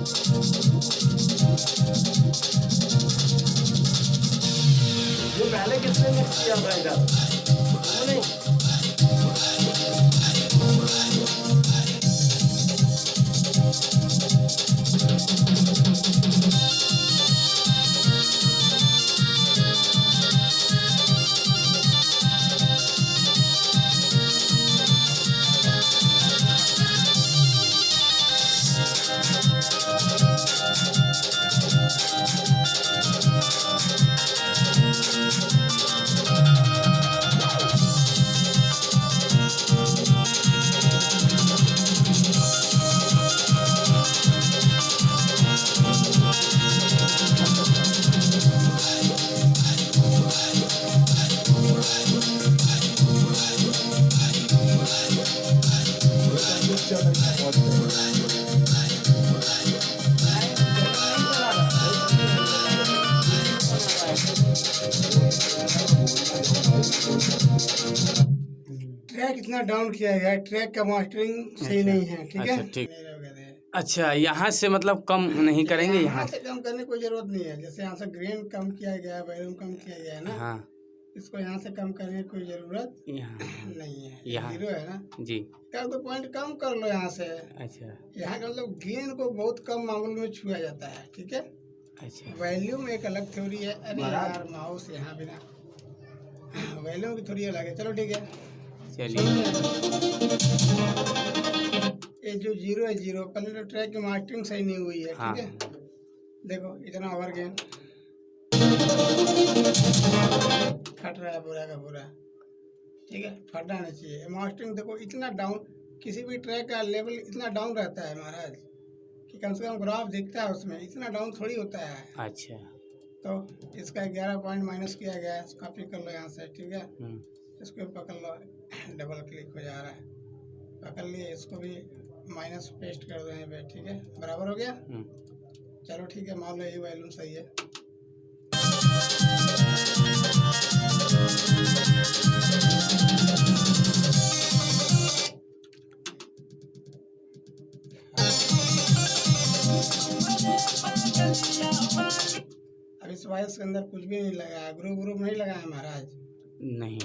ये पहले किसने मिक्स किया था इधर? वो नहीं। ट्रैक इतना डाउन किया गया है, ट्रैक का मास्टरिंग सही नहीं है, ठीक है। अच्छा, ठीक। मेरे वगैरह है। अच्छा, यहाँ से मतलब कम नहीं करेंगे? यहाँ से कम करने की कोई जरूरत नहीं है। जैसे यहाँ से ग्रेन कम किया गया है, वॉल्यूम कम किया गया है ना, हाँ, इसको यहाँ से कम करने की कोई जरूरत यहाँ नहीं है। यहाँ जीरो है ना, जी। कर दो पॉइंट कम कर लो यहाँ से। अच्छा यहाँ का मतलब गेन को बहुत कम मामले में छुआ जाता है, ठीक है। अच्छा। वॉल्यूम एक अलग थ्योरी है। अरे यार माउस यहाँ बिना वॉल्यूम की थोड़ी अलग है। चलो ठीक है, चलिए। ये जो जीरो है, जीरो पहले तो ट्रैक की मास्टरिंग सही नहीं हुई है, हाँ। ठीक है। देखो इतना ओवर गेन फट रहा है पूरा का पूरा, ठीक है। फटना नहीं चाहिए। मास्टरिंग देखो इतना डाउन, किसी भी ट्रैक का लेवल इतना डाउन रहता है महाराज कि कम से कम ग्राफ दिखता है उसमें, इतना डाउन थोड़ी होता है। अच्छा। तो इसका 11 पॉइंट माइनस किया गया है, कॉपी कर लो यहाँ से, ठीक है। इसको पकड़ लो, डबल क्लिक हो जा रहा है, पकड़ लिए। इसको भी माइनस पेस्ट कर दो यहाँ पे, ठीक है। बराबर हो गया। चलो ठीक है, मान लो ये वॉल्यूम सही है। अब इस वॉइस के अंदर कुछ भी नहीं लगाया, ग्रुप ग्रुप नहीं लगाया महाराज। नहीं।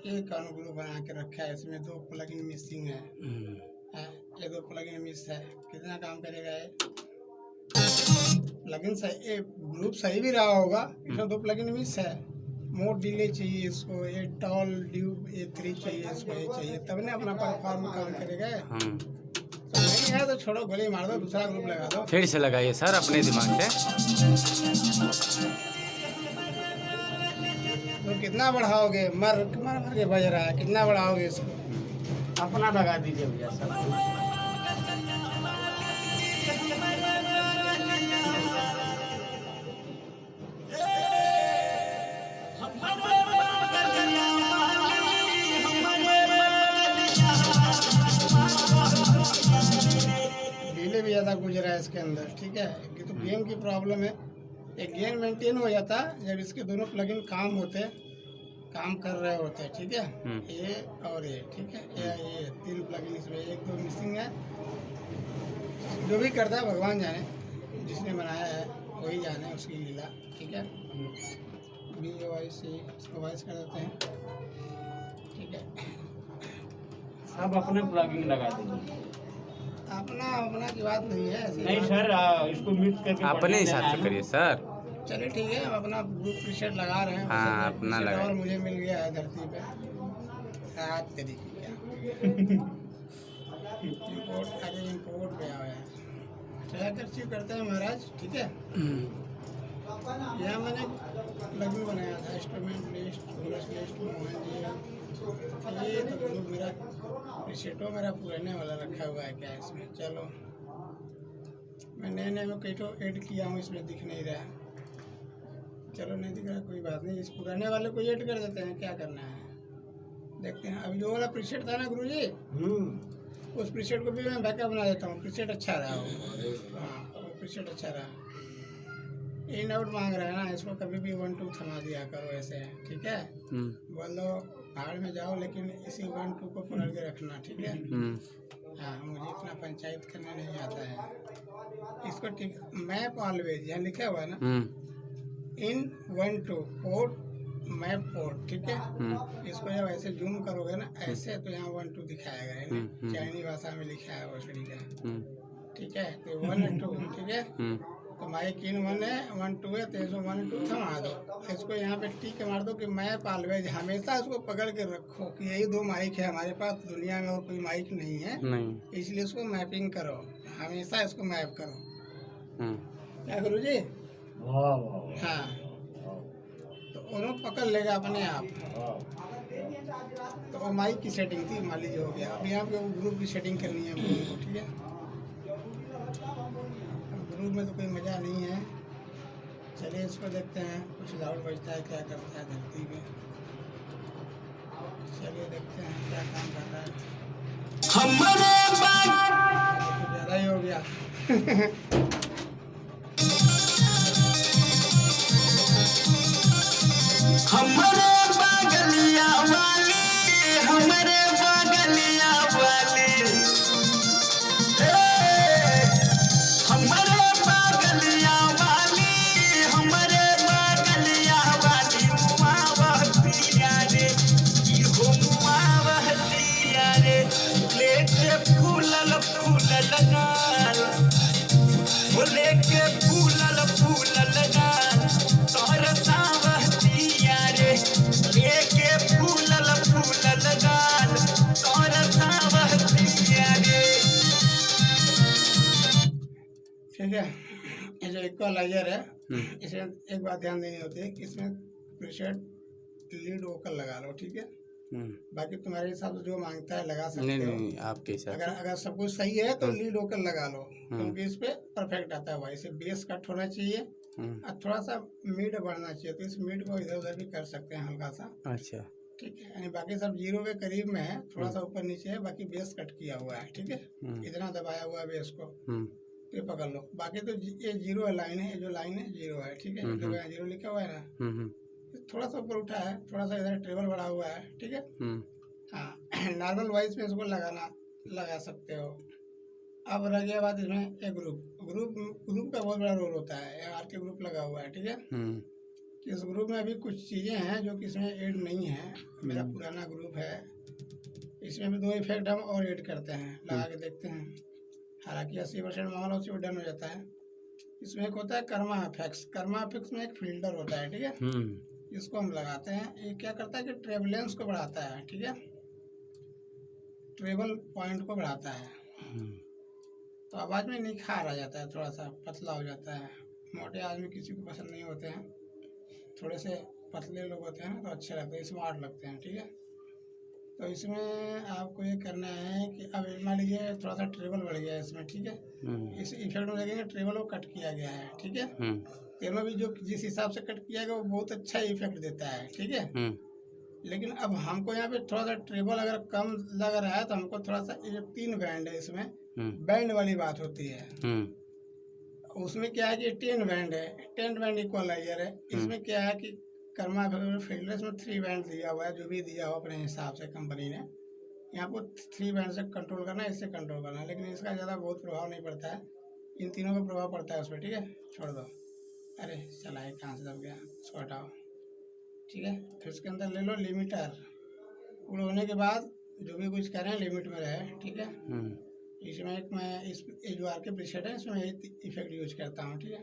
एक अनुग्रह बना के रखा है, इसमें 2 प्लगइन मिसिंग है। ये 2 प्लगइन मिस है। कितना काम करेगा ये प्लगइन? सही, ये ग्रुप सही भी रहा होगा, इसमें 2 प्लगइन मिस है। मोड डिले चाहिए इसको, ये टॉल ड्यूब ये 3 चाहिए इसको, ये चाहिए, तब ने अपना परफॉर्म काम करेगा। तो नहीं है तो छोड़ो, गोली मार दो, दूसरा ग्रुप लगा दो। फिर से लगाइए सर अपने दिमाग से। तो कितना बढ़ाओगे? मर मर मर के बज रहा है, कितना बढ़ाओगे इसको? अपना लगा दीजिए भैया सर। डिले भी ज़्यादा गुजरा है इसके अंदर, ठीक है। ये तो गेन की प्रॉब्लम है। एक गेन मेंटेन हो जाता जब इसके दोनों प्लगइन काम कर रहे होते हैं, ठीक है। ये और ये, ठीक है। ये 3 प्लगइन इसमें 1-2 मिसिंग है। जो भी करता है भगवान जाने, जिसने बनाया है वही जाने, उसकी लीला, ठीक है। BOIC इसको वॉइस कर देते हैं, ठीक है। सब अपने प्लगइन लगा दीजिए। अपना की बात नहीं है, ऐसी नहीं बात। सर, इसको मिक्स करके अपने हिसाब से करिए सर। चलिए ठीक है, हम अपना ग्रुप टी-शर्ट लगा रहे हैं। हाँ, अपना टी-शर्ट लगा। और मुझे मिल गया है धरती पे। रात तरीके क्या इंपोर्ट, आगे इंपोर्ट पे आया है। ट्रैकर चीज करते हैं महाराज, ठीक है। यहाँ मैंने प्लगइन बनाया था, इंस्ट्रूमेंट लिस्ट मोहन जी, ये तो ग्रुप मेरा प्रीसेटो मेरा पुराने वाला रखा हुआ है क्या इसमें। चलो मैं नए नए में कई तो ऐड किया हूँ, इसमें दिख नहीं रहा है। चलो नहीं दिख रहा, कोई बात नहीं, इस पुराने वाले को ऐड कर देते हैं, क्या करना है देखते हैं। अभी जो वाला प्रीसेट था ना गुरुजी, उस प्रीसेट को भी मैं बैकअप बना देता हूँ। प्रीसेट अच्छा रहा वो, हाँ वो प्रीसेट अच्छा रहा। इन आउट मांग रहा है ना, इसको कभी भी 1 2 थमा दिया करो ऐसे, ठीक है। बोल दो भाड़ में जाओ, लेकिन इसी 1 2 को पकड़ के रखना, ठीक है। हाँ मुझे इतना पंचायत करना नहीं आता है। इसको ठीक मैप ऑलवेज यहाँ लिखा हुआ है ना, इन 1 2 पोर्ट मैप पोर्ट, ठीक है। इसको जब ऐसे जूम करोगे ना ऐसे, तो यहाँ 1 2 दिखाएगा, इन्हें चाइनीज भाषा में लिखा है वो का, ठीक है। तो 1 2, ठीक है। तो माइक इन 1 है, 1 2 है, तो इसको 1 2 थमा दो। इसको यहाँ पे टिक मार दो कि मैप ऑलवेज, हमेशा इसको पकड़ के रखो कि यही 2 माइक है हमारे पास, दुनिया में और कोई माइक नहीं है, इसलिए इसको मैपिंग करो, हमेशा इसको मैप करो। क्या करूँ जी? हाँ तो उन्होंने पकड़ लेगा अपने आप। तो वो माइक की सेटिंग थी, मान लीजिए हो गया। अब यहाँ पे ग्रुप की सेटिंग करनी है हमको, ठीक है। ग्रुप में तो कोई मज़ा नहीं है। चलिए इसको देखते हैं, कुछ लाउड बजता है, क्या करता है धरती में। चलिए देखते हैं क्या काम कर रहा है। कुछ ज़्यादा ही हो गया। हमारे बगलिया वाली, हमारे बगलिया वाली, हमारे बगलिया वाली, हमारे बगलिया वाली, मुआवतिया रे, इहो मुआवतिया रे, लेके फूलल फूलल गाल, वो लेके फूलल फूलल गाल, तोहर सावतिया रे, लेके फूलल फूलल गाल, तोहर सावतिया रे। ठीक है, ये जो इक्वलाइजर है, इसमें एक बात ध्यान देनी होती है कि इसमें प्रीसेट लीड वोकल लगा लो, ठीक है। बाकी तुम्हारे हिसाब से जो मांगता है लगा सकते हो। नहीं आपके हिसाब अगर अगर सब कुछ सही है तो लीड वोकल लगा लो, क्योंकि इस पे परफेक्ट आता है। वैसे बेस कट होना चाहिए और थोड़ा सा मिड बढ़ना चाहिए, तो इस मिड को इधर उधर भी कर सकते हैं हल्का सा, अच्छा ठीक है। यानी बाकी सब 0 के करीब में है, थोड़ा सा ऊपर नीचे है, बाकी बेस कट किया हुआ है, ठीक है। इतना दबाया हुआ है बेस को, ये पकड़ लो। बाकी तो ये 0 लाइन है, ये जो लाइन है 0 है, ठीक है। तो यहाँ 0 लिखा हुआ है ना, थोड़ा सा ऊपर उठा है, थोड़ा सा इधर ट्रेबल बढ़ा हुआ है, ठीक है। हाँ नॉर्मल वॉइस में इसको लगा सकते हो। अब रह गया बात इसमें एक ग्रुप का बहुत बड़ा रोल होता है। आर के ग्रुप लगा हुआ है, ठीक है। इस ग्रुप में अभी कुछ चीज़ें हैं जो कि इसमें ऐड नहीं है। मेरा पुराना ग्रुप है, इसमें भी 2 इफेक्ट हम और ऐड करते हैं, लगा के देखते हैं। हालांकि 80% मामला उसी डन हो जाता है। इसमें एक होता है कर्मा इफेक्ट्स। कर्मा इफेक्ट्स में एक फिल्टर होता है, ठीक है। इसको हम लगाते हैं। ये क्या करता है कि ट्रेवलेंस को बढ़ाता है, ठीक है, ट्रेवल पॉइंट को बढ़ाता है, तो आवाज़ में निखार आ जाता है, थोड़ा सा पतला हो जाता है। मोटे आदमी किसी को पसंद नहीं होते हैं, थोड़े से पतले लोग होते हैं ना तो अच्छे लगते हैं, स्मार्ट लगते हैं, ठीक है। तो इसमें आपको ये करना है कि अब मान लीजिए थोड़ा सा ट्रेवल बढ़ गया है इसमें, ठीक है। इस इफेक्ट में देखेंगे ट्रेवल को कट किया गया है, ठीक है। तीनों भी जो जिस हिसाब से कट किया गया वो बहुत अच्छा इफेक्ट देता है, ठीक है। लेकिन अब हमको यहाँ पे थोड़ा सा ट्रेवल अगर कम लग रहा है तो हमको थोड़ा सा, ये 3 बैंड है इसमें, बैंड वाली बात होती है। उसमें क्या है कि 10 बैंड है, 10 बैंड इक्वलाइजर है। इसमें क्या है कि कर्मा फिल्टर्स में 3 बैंड दिया हुआ है, जो भी दिया हुआ अपने हिसाब से कंपनी ने। यहाँ को 3 बैंड से कंट्रोल करना है, इससे कंट्रोल करना है, लेकिन इसका ज़्यादा बहुत प्रभाव नहीं पड़ता है। इन तीनों का प्रभाव पड़ता है उस पर, ठीक है। छोड़ दो, अरे चला है कहाँ से दब गया, इसको हटाओ, ठीक है। फिर इसके अंदर ले लो लिमिटर। पूरा होने के बाद जो भी कुछ करें लिमिट में रहे, ठीक है। इसमें एक मैं इस जो आर के प्रीसेट है इसमें एक इफेक्ट यूज करता हूँ, ठीक है।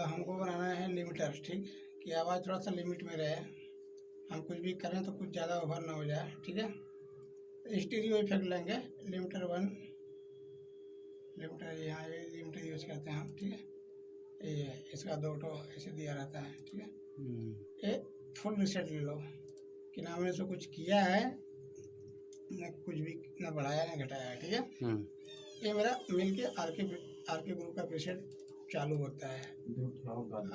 हमको बनाना है लिमिटर, ठीक, कि आवाज़ थोड़ा सा लिमिट में रहे। हम कुछ भी करें तो कुछ ज़्यादा ओवर ना हो जाए, ठीक है। स्टीरियो इफेक्ट लेंगे, लिमिटर 1, लिमिटर यहाँ ये लिमिटर यूज करते हैं हम, ठीक है। ये इसका 2 ऐसे दिया रहता है, ठीक है। ये फुल रिसेट ले लो कि ना हमने इसको कुछ किया है, न कुछ भी ना बढ़ाया ना घटाया है, ठीक है। ये मेरा मिल के आर के ग्रुप का प्रीसेट चालू होता है।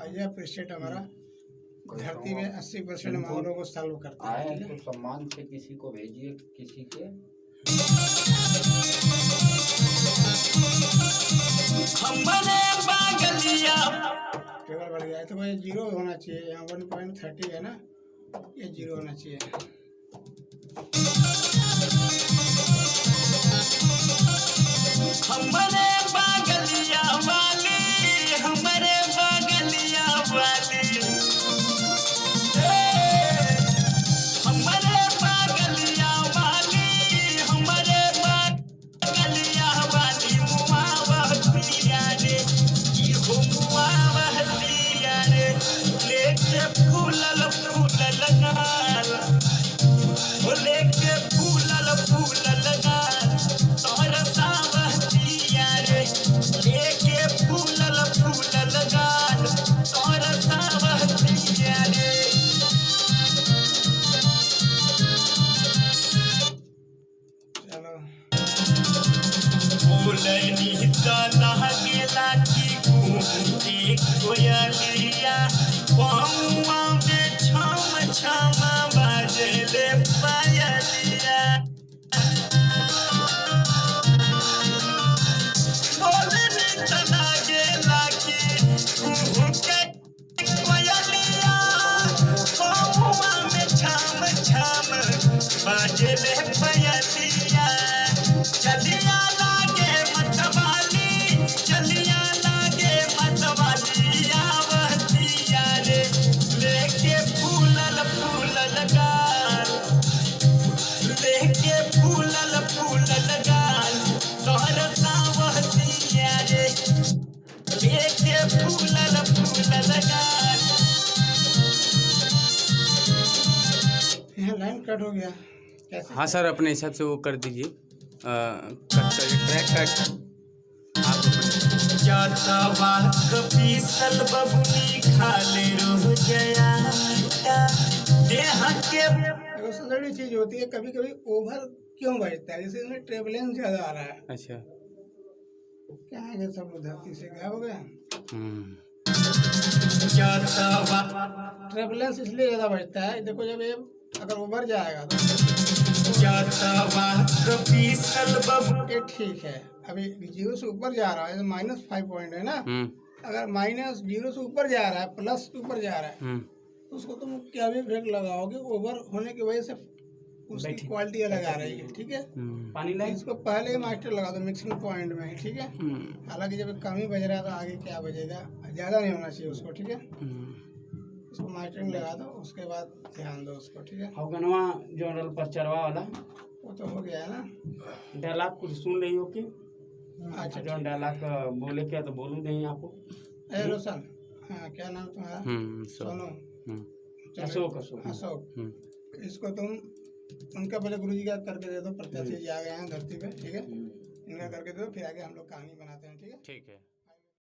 आइए प्रीसेट हमारा धरती में 80% मामलों को सॉल्व करता है, आए ठीक है। तो सम्मान से किसी को भेजिए, किसी के हमरे बागलिया टेबल बढ़ गया है तो भाई 0 होना चाहिए, यहाँ 1.30 है ना, ये 0 होना चाहिए। हमरे बागलिया वाली, हमरे बागलिया वाली, हमरे बागलिया वाली, हमरे बागलिया वाली मुआवतिया रे, ई हो मुआवतिया रे, लेके फूलल फूलल गाल, ओ लेके फूलल फूलल गाल, तोहर सावतिया रे, लेके फूलल फूलल गाल, तोहर सावतिया रे। चलो बोलनी तना गेला की घूमते कोयलिया, पहुआ में छम छम बाजले पायलिया। बोलनी तना गेला की घूमते कोयलिया, पहुआ में छम छम बाजले पायलिया। चलिया लागे मतवाली, चलिया लागे मतवाली, आवतिया रे, लेके फूलल फूलल गाल, लेके फूलल फूलल गाल, तोहर सावतिया रे, लेके फूलल फूलल गाल। यहाँ लाइन कट हो गया कैसे? हाँ सर, अपने हिसाब से वो कर दीजिए, कट ट्रैक कट आप अपने। जाता वाक पीसल बबुनी खाले रोह गया, देह के देखो सबसे चीज होती है, कभी कभी ओवर क्यों बजता है, जैसे इसमें ट्रेवलेंस ज्यादा आ रहा है। अच्छा। क्या है कि सब लोग धरती से गायब हो गया। जाता वाक ट्रेवलेंस इसलिए ज्यादा बजता है, देखो जब ये अगर ओवर जाएगा तो जाता वाक पीसल बबुनी, ये ठीक है। अभी 0 से ऊपर जा रहा है, -5 पॉइंट है ना, अगर -0 से ऊपर जा रहा है, प्लस ऊपर जा रहा है, तो उसको तुम क्या भी ब्रेक लगाओगे, ओवर होने की वजह से उसकी क्वालिटी अलग आ रही है, ठीक है। पानी लाइन इसको पहले ही मास्टर लगा दो मिक्सिंग पॉइंट में, ठीक है। हालांकि जब कम ही बज रहा है तो आगे क्या बजेगा, ज्यादा नहीं होना चाहिए उसको, ठीक है। उसको मास्टरिंग लगा दो, उसके बाद ध्यान दो उसको, ठीक है। हौगनवा जनरल पर चरवा वाला वो तो हो गया है ना। डायलॉग कुछ सुन रही हो कि अच्छा जो डायलॉग बोले क्या तो बोलूँ दें आपको। ए रोशन, हाँ क्या नाम तुम्हारा? सोनू, अशोक अशोक अशोक। इसको तुम उनका पहले गुरुजी का करके दे दो, प्रत्याशी जी आ गए हैं धरती पे, ठीक है। इनका करके दो, फिर आगे हम लोग कहानी बनाते हैं, ठीक है। ठीक है।